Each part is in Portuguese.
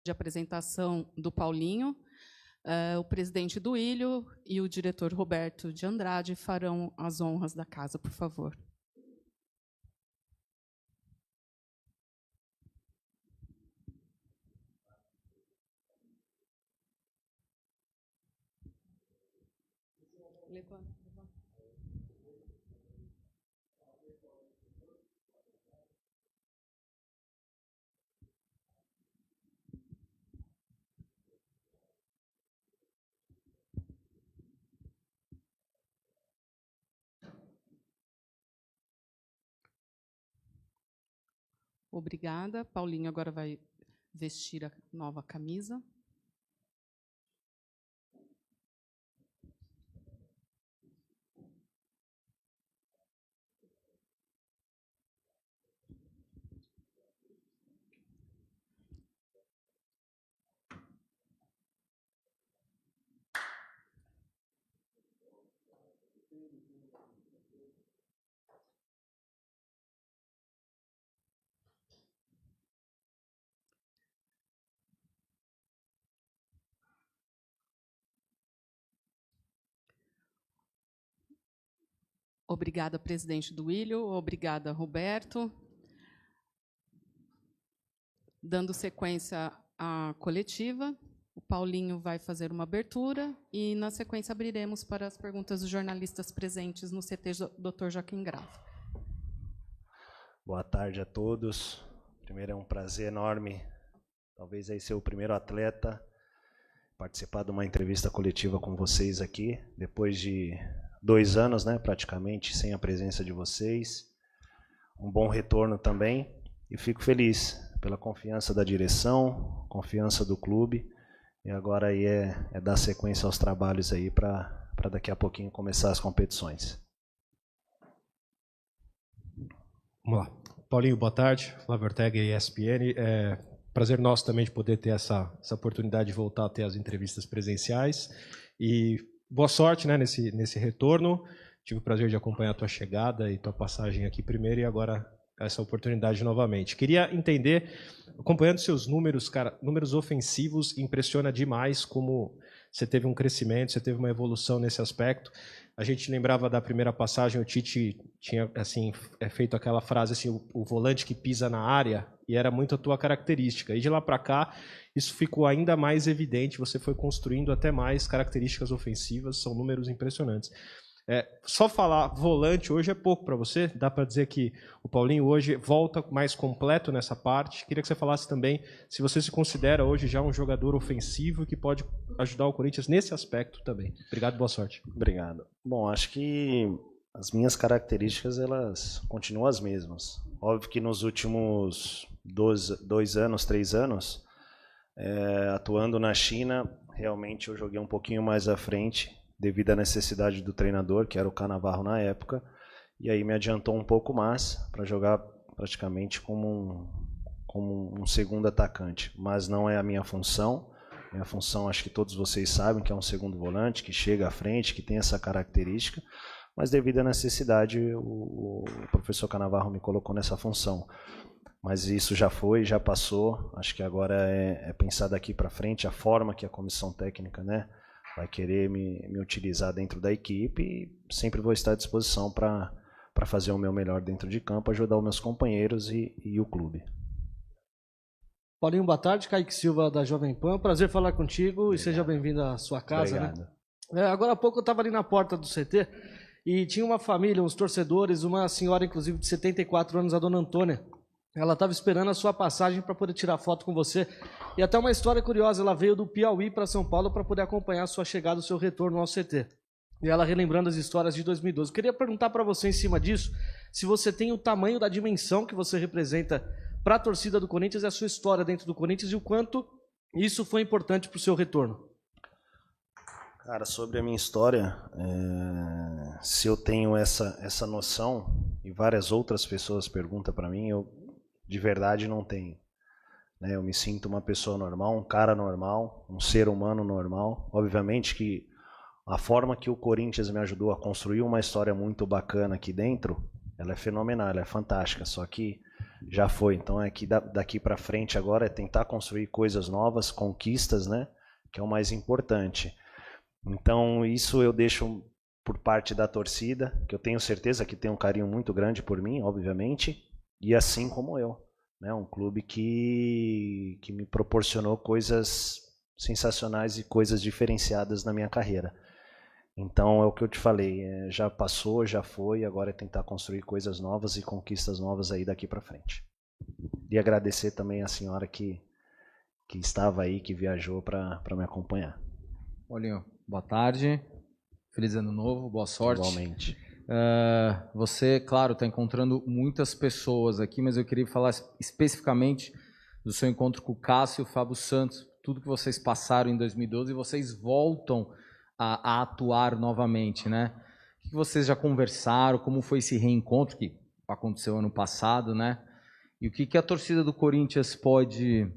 de apresentação do Paulinho. O presidente Duílio e o diretor Roberto de Andrade farão as honras da casa, por favor. Levanta. Obrigada. Paulinho agora vai vestir a nova camisa. Obrigada, presidente Duílio. Obrigada, Roberto. Dando sequência à coletiva, o Paulinho vai fazer uma abertura e, na sequência, abriremos para as perguntas dos jornalistas presentes no CT Dr. Joaquim Grava. Boa tarde a todos. Primeiro, é um prazer enorme, talvez aí ser o primeiro atleta, participar de uma entrevista coletiva com vocês aqui, depois de 2 anos, né, praticamente, sem a presença de vocês. Um bom retorno também, e fico feliz pela confiança da direção, confiança do clube, e agora aí é dar sequência aos trabalhos aí para daqui a pouquinho começar as competições. Vamos lá. Paulinho, boa tarde. Flávio Ortega, ESPN. Prazer nosso também de poder ter essa oportunidade de voltar a ter as entrevistas presenciais. E boa sorte, né, nesse retorno. Tive o prazer de acompanhar a tua chegada e tua passagem aqui primeiro e agora essa oportunidade novamente. Queria entender, acompanhando seus números, cara, números ofensivos, impressiona demais como você teve um crescimento, você teve uma evolução nesse aspecto. A gente lembrava da primeira passagem, o Tite tinha assim, feito aquela frase assim, o volante que pisa na área, e era muito a tua característica. E de lá para cá, isso ficou ainda mais evidente, você foi construindo até mais características ofensivas, são números impressionantes. Só falar volante hoje é pouco para você? Dá para dizer que o Paulinho hoje volta mais completo nessa parte? Queria que você falasse também se você se considera hoje já um jogador ofensivo que pode ajudar o Corinthians nesse aspecto também. Obrigado, boa sorte. Obrigado. Bom, acho que as minhas características elas continuam as mesmas. Óbvio que nos últimos 2 anos, 3 anos, atuando na China, realmente eu joguei um pouquinho mais à frente, devido à necessidade do treinador, que era o Canavarro na época, e aí me adiantou um pouco mais para jogar praticamente como um segundo atacante, mas não é a minha função. Minha função, acho que todos vocês sabem, que é um segundo volante, que chega à frente, que tem essa característica, mas devido à necessidade, o professor Canavarro me colocou nessa função. Mas isso já foi, já passou, acho que agora é pensar daqui para frente a forma que a comissão técnica, né, vai querer me utilizar dentro da equipe, e sempre vou estar à disposição para fazer o meu melhor dentro de campo, ajudar os meus companheiros e o clube. Paulinho, boa tarde. Kaique Silva, da Jovem Pan. Prazer falar contigo. Obrigado. E seja bem-vindo à sua casa. Obrigado. Né? Agora há pouco eu estava ali na porta do CT e tinha uma família, uns torcedores, uma senhora, inclusive, de 74 anos, a dona Antônia. Ela estava esperando a sua passagem para poder tirar foto com você. E até uma história curiosa, ela veio do Piauí para São Paulo para poder acompanhar a sua chegada, o seu retorno ao CT. E ela relembrando as histórias de 2012. Queria perguntar para você, em cima disso, se você tem o tamanho da dimensão que você representa para a torcida do Corinthians e a sua história dentro do Corinthians e o quanto isso foi importante para o seu retorno. Cara, sobre a minha história, se eu tenho essa noção, e várias outras pessoas perguntam para mim, eu de verdade não tenho. Eu me sinto uma pessoa normal, um cara normal, um ser humano normal. Obviamente que a forma que o Corinthians me ajudou a construir uma história muito bacana aqui dentro, ela é fenomenal, ela é fantástica. Só que já foi. Então aqui daqui para frente agora é tentar construir coisas novas, conquistas, né? Que é o mais importante. Então isso eu deixo por parte da torcida, que eu tenho certeza que tem um carinho muito grande por mim, obviamente, e assim como eu, né? Um clube que me proporcionou coisas sensacionais e coisas diferenciadas na minha carreira. Então é o que eu te falei, já passou, já foi, agora é tentar construir coisas novas e conquistas novas aí daqui para frente. E agradecer também a senhora que estava aí, que viajou para me acompanhar. Paulinho, boa tarde, feliz ano novo, boa sorte. Igualmente. Você, claro, está encontrando muitas pessoas aqui, mas eu queria falar especificamente do seu encontro com o Cássio e o Fábio Santos, tudo que vocês passaram em 2012 e vocês voltam a atuar novamente, né? O que vocês já conversaram? Como foi esse reencontro que aconteceu ano passado, né? E o que a torcida do Corinthians pode,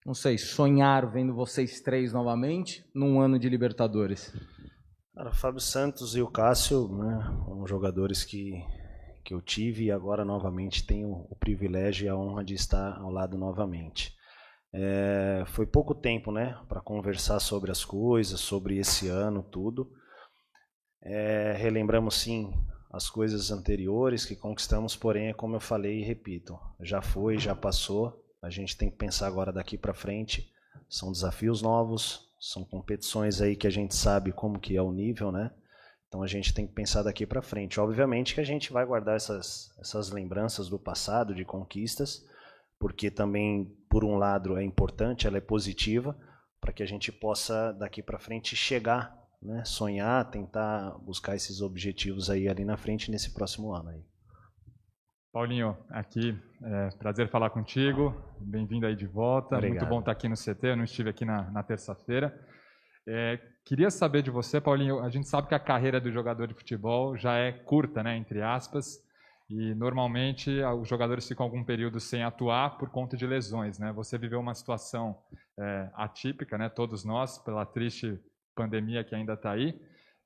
não sei, sonhar vendo vocês três novamente num ano de Libertadores? Cara, o Fábio Santos e o Cássio, né, são jogadores que eu tive e agora novamente tenho o privilégio e a honra de estar ao lado novamente. Foi pouco tempo, né, para conversar sobre as coisas, sobre esse ano, tudo. Relembramos sim as coisas anteriores que conquistamos, porém, é como eu falei e repito, já foi, já passou. A gente tem que pensar agora daqui para frente. São desafios novos, são competições aí que a gente sabe como que é o nível, né? Então a gente tem que pensar daqui para frente. Obviamente que a gente vai guardar essas lembranças do passado, de conquistas, porque também, por um lado, é importante, ela é positiva, para que a gente possa, daqui para frente, chegar, né? Sonhar, tentar buscar esses objetivos aí ali na frente, nesse próximo ano. Aí. Paulinho, aqui, prazer falar contigo, bem-vindo aí de volta, Obrigado. Muito bom estar aqui no CT, eu não estive aqui na terça-feira. Queria saber de você, Paulinho, a gente sabe que a carreira do jogador de futebol já é curta, né, entre aspas, e normalmente os jogadores ficam algum período sem atuar por conta de lesões, né? Você viveu uma situação atípica, né? Todos nós, pela triste pandemia que ainda está aí.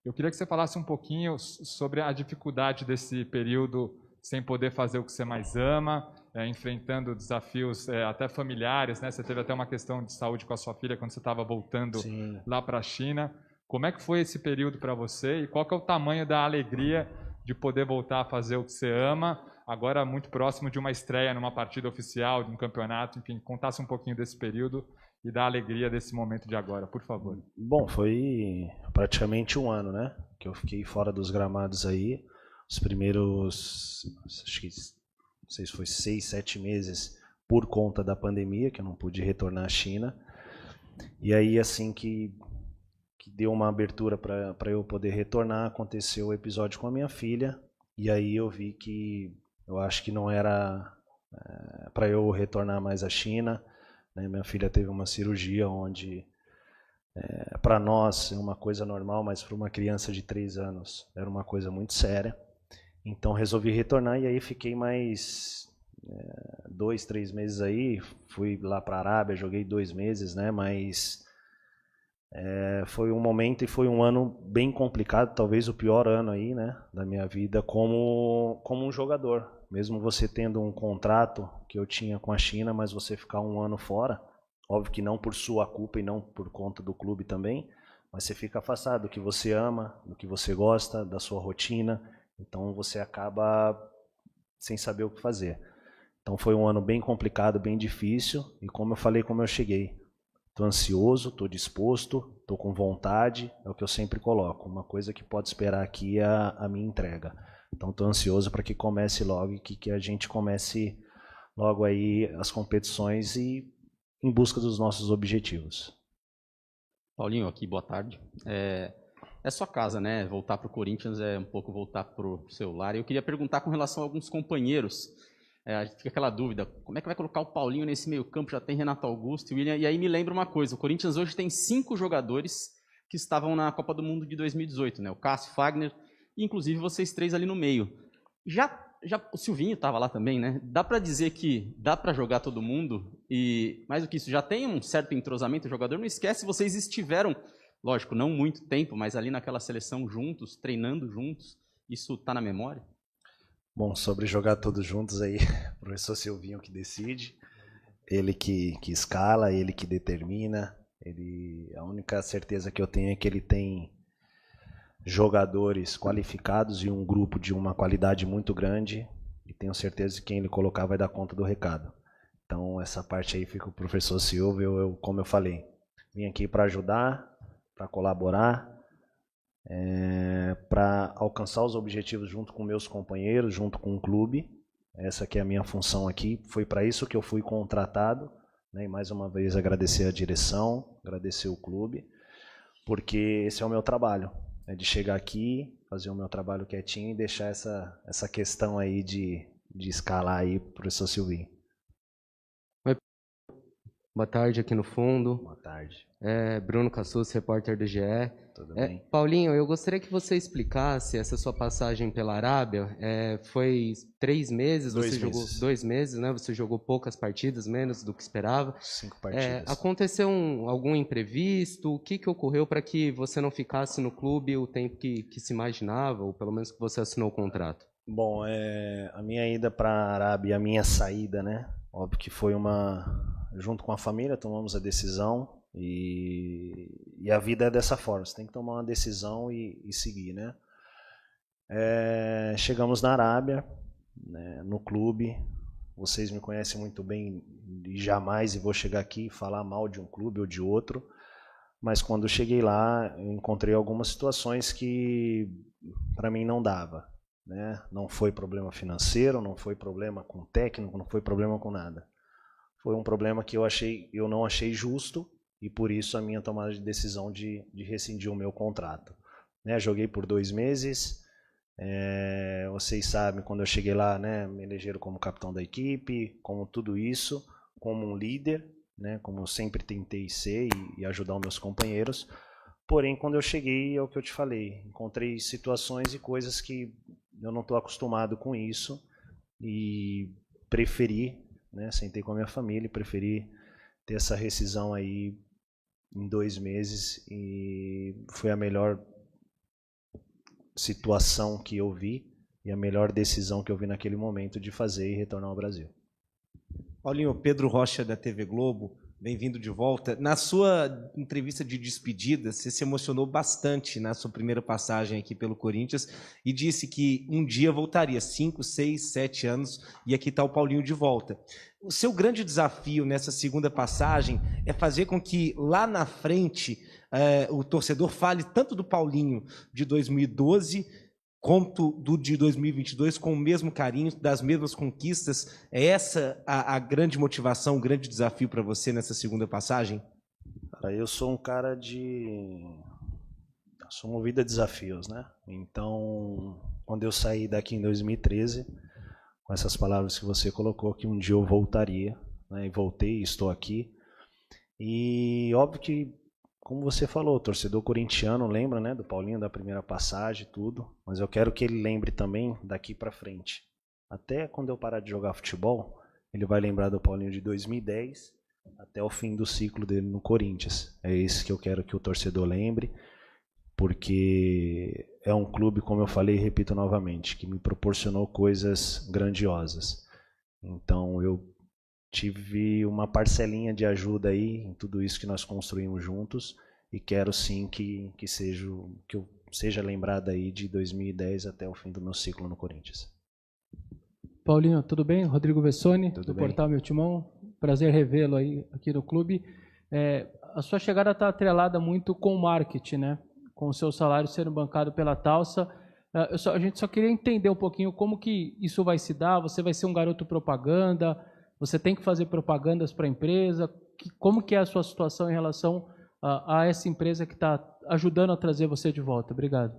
Eu queria que você falasse um pouquinho sobre a dificuldade desse período sem poder fazer o que você mais ama, enfrentando desafios até familiares, né? Você teve até uma questão de saúde com a sua filha quando você estava voltando Sim. lá para a China. Como é que foi esse período para você e qual que é o tamanho da alegria de poder voltar a fazer o que você ama, agora muito próximo de uma estreia numa partida oficial, de um campeonato, enfim, contasse um pouquinho desse período e da alegria desse momento de agora, por favor. Bom, foi praticamente um ano, né, que eu fiquei fora dos gramados aí, os primeiros, acho que, não sei se foi 6, 7 meses por conta da pandemia, que eu não pude retornar à China, e aí assim que deu uma abertura para eu poder retornar, aconteceu o episódio com a minha filha, e aí eu vi que eu acho que não era para eu retornar mais à China, né? Minha filha teve uma cirurgia onde, para nós, é uma coisa normal, mas para uma criança de 3 anos era uma coisa muito séria, então resolvi retornar, e aí fiquei mais 2, 3 meses aí, fui lá para a Arábia, joguei 2 meses, né? Mas foi um momento e foi um ano bem complicado, talvez o pior ano aí, né, da minha vida como um jogador. Mesmo você tendo um contrato que eu tinha com a China, mas você ficar um ano fora, óbvio que não por sua culpa e não por conta do clube também, mas você fica afastado do que você ama, do que você gosta, da sua rotina, então você acaba sem saber o que fazer. Então foi um ano bem complicado, bem difícil, e como eu falei, como eu cheguei, estou ansioso, estou disposto, estou com vontade, é o que eu sempre coloco. Uma coisa que pode esperar aqui é a minha entrega. Então estou ansioso para que comece logo e que a gente comece logo aí as competições e em busca dos nossos objetivos. Paulinho, aqui, boa tarde. É sua casa, né? Voltar para o Corinthians é um pouco voltar para o seu lar. Eu queria perguntar com relação a alguns companheiros. A gente fica aquela dúvida, como é que vai colocar o Paulinho nesse meio campo? Já tem Renato Augusto e William. E aí me lembra uma coisa, o Corinthians hoje tem 5 jogadores que estavam na Copa do Mundo de 2018, né? O Cássio, Fagner e inclusive vocês 3 ali no meio. Já o Silvinho estava lá também, né? Dá para dizer que dá para jogar todo mundo e, mais do que isso, já tem um certo entrosamento. O jogador não esquece, vocês estiveram, lógico, não muito tempo, mas ali naquela seleção juntos, treinando juntos. Isso está na memória? Bom, sobre jogar todos juntos aí, o professor Silvinho que decide, ele que escala, ele que determina, a única certeza que eu tenho é que ele tem jogadores qualificados e um grupo de uma qualidade muito grande, e tenho certeza que quem ele colocar vai dar conta do recado. Então essa parte aí fica o professor Silvio, como eu falei, vim aqui para ajudar, para colaborar, para alcançar os objetivos junto com meus companheiros, junto com o clube. Essa que é a minha função aqui, foi para isso que eu fui contratado, né? E mais uma vez agradecer a direção, agradecer o clube, porque esse é o meu trabalho, é de chegar aqui, fazer o meu trabalho quietinho e deixar essa questão aí de escalar aí para o professor Silvinho. Boa tarde aqui no fundo. Boa tarde. Bruno Cassus, repórter do GE. Tudo bem? Paulinho, eu gostaria que você explicasse essa sua passagem pela Arábia. Foi 3 meses, você jogou 2 meses, né? Você jogou poucas partidas, menos do que esperava. 5 partidas. Aconteceu algum imprevisto? O que ocorreu para que você não ficasse no clube o tempo que se imaginava, ou pelo menos que você assinou o contrato? Bom, a minha ida para a Arábia e a minha saída, né? Óbvio que foi junto com a família, tomamos a decisão e a vida é dessa forma, você tem que tomar uma decisão e seguir, né? Chegamos na Arábia, né, no clube, vocês me conhecem muito bem e jamais vou chegar aqui e falar mal de um clube ou de outro, mas quando eu cheguei lá, eu encontrei algumas situações que para mim não dava, né? Não foi problema financeiro, não foi problema com técnico, não foi problema com nada. Foi um problema que eu não achei justo e por isso a minha tomada de decisão de rescindir o meu contrato. Né? Joguei por 2 meses, vocês sabem, quando eu cheguei lá, né, me elegeram como capitão da equipe, como tudo isso, como um líder, né, como eu sempre tentei ser e ajudar os meus companheiros. Porém, quando eu cheguei, é o que eu te falei, encontrei situações e coisas que eu não estou acostumado com isso e preferi, né, sentei com a minha família e preferi ter essa rescisão aí em 2 meses e foi a melhor situação que eu vi e a melhor decisão que eu vi naquele momento de fazer e retornar ao Brasil. Paulinho, Pedro Rocha da TV Globo, bem-vindo de volta. Na sua entrevista de despedida, você se emocionou bastante na sua primeira passagem aqui pelo Corinthians e disse que um dia voltaria, 5, 6, 7 anos, e aqui está o Paulinho de volta. O seu grande desafio nessa segunda passagem é fazer com que lá na frente o torcedor fale tanto do Paulinho de 2012 quanto do de 2022 com o mesmo carinho, das mesmas conquistas. É essa a grande motivação, o grande desafio para você nessa segunda passagem? Cara, eu sou um cara sou movido a desafios, né? Então, quando eu saí daqui em 2013, com essas palavras que você colocou, que um dia eu voltaria, né? E voltei, estou aqui. E óbvio que, como você falou, o torcedor corintiano lembra, né, do Paulinho, da primeira passagem, tudo, mas eu quero que ele lembre também daqui para frente. Até quando eu parar de jogar futebol, ele vai lembrar do Paulinho de 2010 até o fim do ciclo dele no Corinthians. É isso que eu quero que o torcedor lembre, porque é um clube, como eu falei e repito novamente, que me proporcionou coisas grandiosas. Então eu tive uma parcelinha de ajuda aí em tudo isso que nós construímos juntos e quero sim que eu seja lembrado aí de 2010 até o fim do meu ciclo no Corinthians. Paulinho, tudo bem? Rodrigo Vessoni, tudo do bem? Portal Meu Timão. Prazer revê-lo aí aqui no clube. A sua chegada está atrelada muito com o marketing, né? Com o seu salário sendo bancado pela Talsa. A gente só queria entender um pouquinho como que isso vai se dar. Você vai ser um garoto propaganda? Você tem que fazer propagandas para a empresa? Como que é a sua situação em relação a essa empresa que está ajudando a trazer você de volta? Obrigado.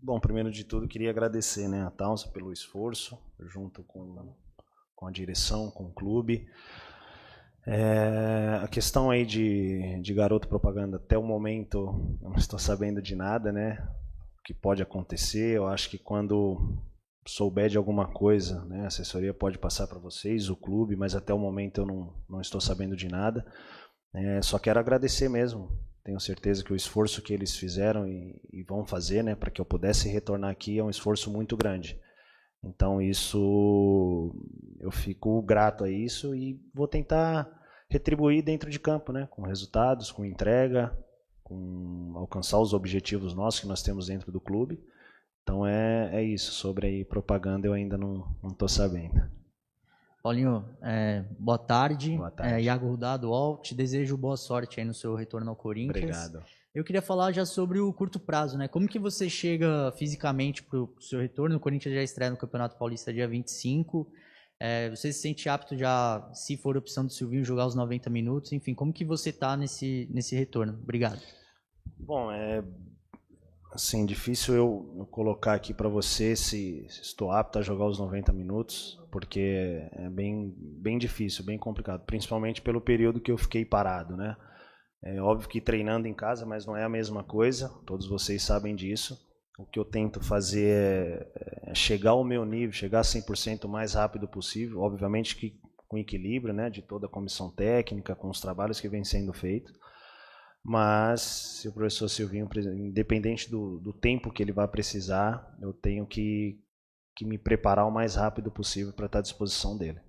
Bom, primeiro de tudo, queria agradecer, né, a Talsa pelo esforço, junto com a direção, com o clube. A questão aí de garoto propaganda, até o momento, eu não estou sabendo de nada, né, que pode acontecer. Eu acho que quando souber de alguma coisa, né, a assessoria pode passar para vocês, o clube, mas até o momento eu não estou sabendo de nada. Só quero agradecer mesmo. Tenho certeza que o esforço que eles fizeram e vão fazer, né, para que eu pudesse retornar aqui é um esforço muito grande. Então isso, eu fico grato a isso e vou tentar retribuir dentro de campo, né? Com resultados, com entrega, com alcançar os objetivos nossos que nós temos dentro do clube. Então é isso. Sobre aí propaganda eu ainda não estou sabendo. Paulinho, boa tarde. Boa tarde. Iago Rudá, do UOL. Te desejo boa sorte aí no seu retorno ao Corinthians. Obrigado. Eu queria falar já sobre o curto prazo, né? Como que você chega fisicamente para o seu retorno? O Corinthians já estreia no Campeonato Paulista dia 25. Você se sente apto já, se for opção do Silvinho, jogar os 90 minutos? Enfim, como que você está nesse retorno? Obrigado. Bom, assim, difícil eu colocar aqui para você se estou apto a jogar os 90 minutos, porque é bem difícil, bem complicado, principalmente pelo período que eu fiquei parado, né? É óbvio que treinando em casa, mas não é a mesma coisa, todos vocês sabem disso. O que eu tento fazer é chegar ao meu nível, chegar a 100% o mais rápido possível, obviamente que com equilíbrio, né, de toda a comissão técnica, com os trabalhos que vêm sendo feitos. Mas se o professor Silvinho, independente do tempo que ele vai precisar, eu tenho que me preparar o mais rápido possível para estar à disposição dele.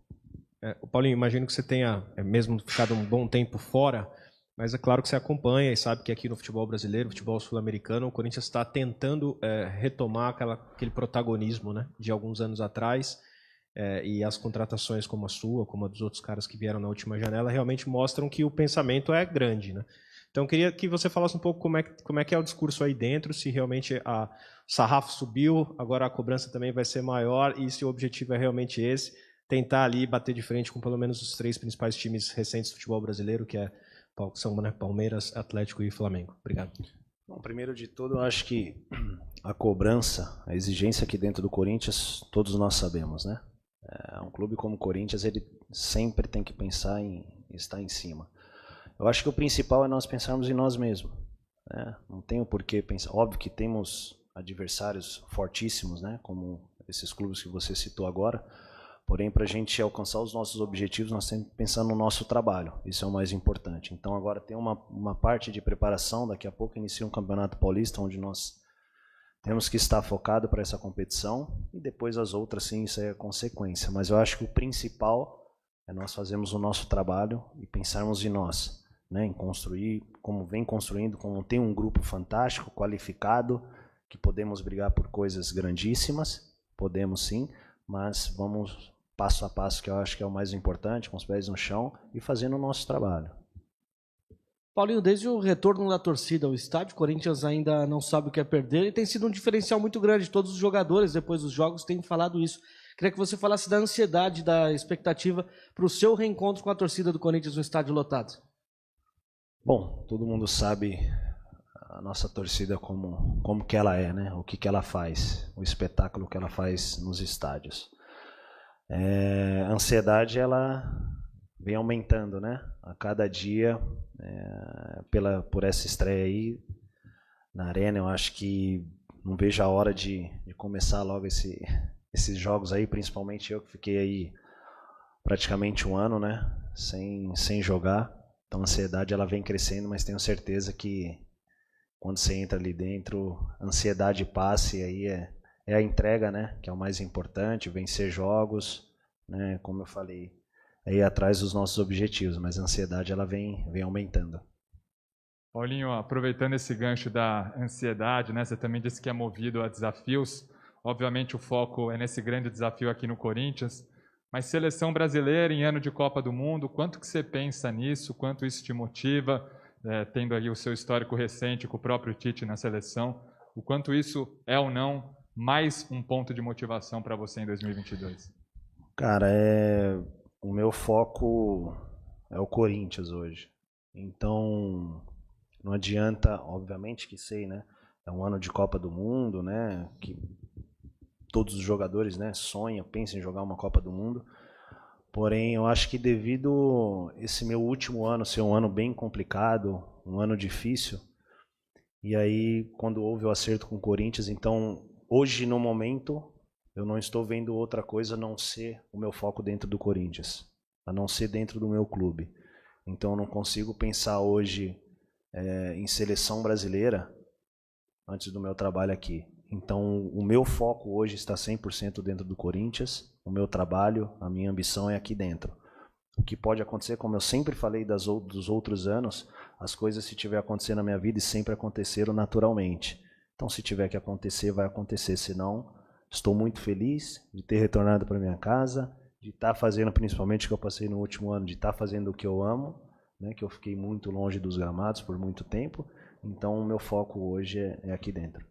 Paulinho, imagino que você tenha mesmo ficado um bom tempo fora, mas é claro que você acompanha e sabe que aqui no futebol brasileiro, futebol sul-americano, o Corinthians está tentando retomar aquele protagonismo, né, de alguns anos atrás, e as contratações como a sua, como a dos outros caras que vieram na última janela, realmente mostram que o pensamento é grande, né? Então, queria que você falasse um pouco como é que é o discurso aí dentro, se realmente o sarrafo subiu, agora a cobrança também vai ser maior, e se o objetivo é realmente esse, tentar ali bater de frente com pelo menos os 3 principais times recentes do futebol brasileiro, que são, né, Palmeiras, Atlético e Flamengo. Obrigado. Bom, primeiro de tudo, eu acho que a cobrança, a exigência aqui dentro do Corinthians, todos nós sabemos, né? Um clube como o Corinthians, ele sempre tem que pensar em estar em cima. Eu acho que o principal é nós pensarmos em nós mesmos, né? Não tem o porquê pensar. Óbvio que temos adversários fortíssimos, né? Como esses clubes que você citou agora. Porém, para a gente alcançar os nossos objetivos, nós temos que pensar no nosso trabalho. Isso é o mais importante. Então, agora tem uma parte de preparação. Daqui a pouco inicia um Campeonato Paulista, onde nós temos que estar focado para essa competição. E depois as outras, sim, isso é consequência. Mas eu acho que o principal é nós fazermos o nosso trabalho e pensarmos em nós, né? Em construir, como vem construindo, como tem um grupo fantástico, qualificado, que podemos brigar por coisas grandíssimas. Podemos sim, mas vamos passo a passo, que eu acho que é o mais importante, com os pés no chão e fazendo o nosso trabalho. Paulinho, desde o retorno da torcida ao estádio, o Corinthians ainda não sabe o que é perder e tem sido um diferencial muito grande. Todos os jogadores, depois dos jogos, têm falado isso. Queria que você falasse da ansiedade, da expectativa para o seu reencontro com a torcida do Corinthians no estádio lotado. Bom, todo mundo sabe a nossa torcida como que ela é, né? O que ela faz, o espetáculo que ela faz nos estádios. A ansiedade, ela vem aumentando, né? A cada dia, por essa estreia aí na Arena. Eu acho que não vejo a hora de começar logo esses jogos aí, principalmente eu que fiquei aí praticamente um ano, né? Sem jogar. Então a ansiedade, ela vem crescendo, mas tenho certeza que quando você entra ali dentro, a ansiedade passa, e aí é a entrega, né? Que é o mais importante, vencer jogos, né? Como eu falei, ir atrás dos nossos objetivos, mas a ansiedade, ela vem aumentando. Paulinho, aproveitando esse gancho da ansiedade, né? Você também disse que é movido a desafios. Obviamente o foco é nesse grande desafio aqui no Corinthians, mas seleção brasileira em ano de Copa do Mundo, quanto que você pensa nisso, quanto isso te motiva, tendo aí o seu histórico recente com o próprio Tite na seleção, o quanto isso é ou não mais um ponto de motivação para você em 2022? Cara, o meu foco é o Corinthians hoje. Então, não adianta, obviamente que sei, né? É um ano de Copa do Mundo, né? Que todos os jogadores, né, sonham, pensam em jogar uma Copa do Mundo. Porém, eu acho que devido esse meu último ano ser um ano bem complicado, um ano difícil, e aí quando houve o acerto com o Corinthians, então hoje no momento eu não estou vendo outra coisa a não ser o meu foco dentro do Corinthians, a não ser dentro do meu clube. Então eu não consigo pensar hoje em seleção brasileira antes do meu trabalho aqui. Então, o meu foco hoje está 100% dentro do Corinthians, o meu trabalho, a minha ambição é aqui dentro. O que pode acontecer, como eu sempre falei dos outros anos, as coisas se tiver acontecendo na minha vida e sempre aconteceram naturalmente. Então, se tiver que acontecer, vai acontecer. Senão, estou muito feliz de ter retornado para minha casa, de estar fazendo, principalmente o que eu passei no último ano, de estar fazendo o que eu amo, né, que eu fiquei muito longe dos gramados por muito tempo. Então, o meu foco hoje é aqui dentro.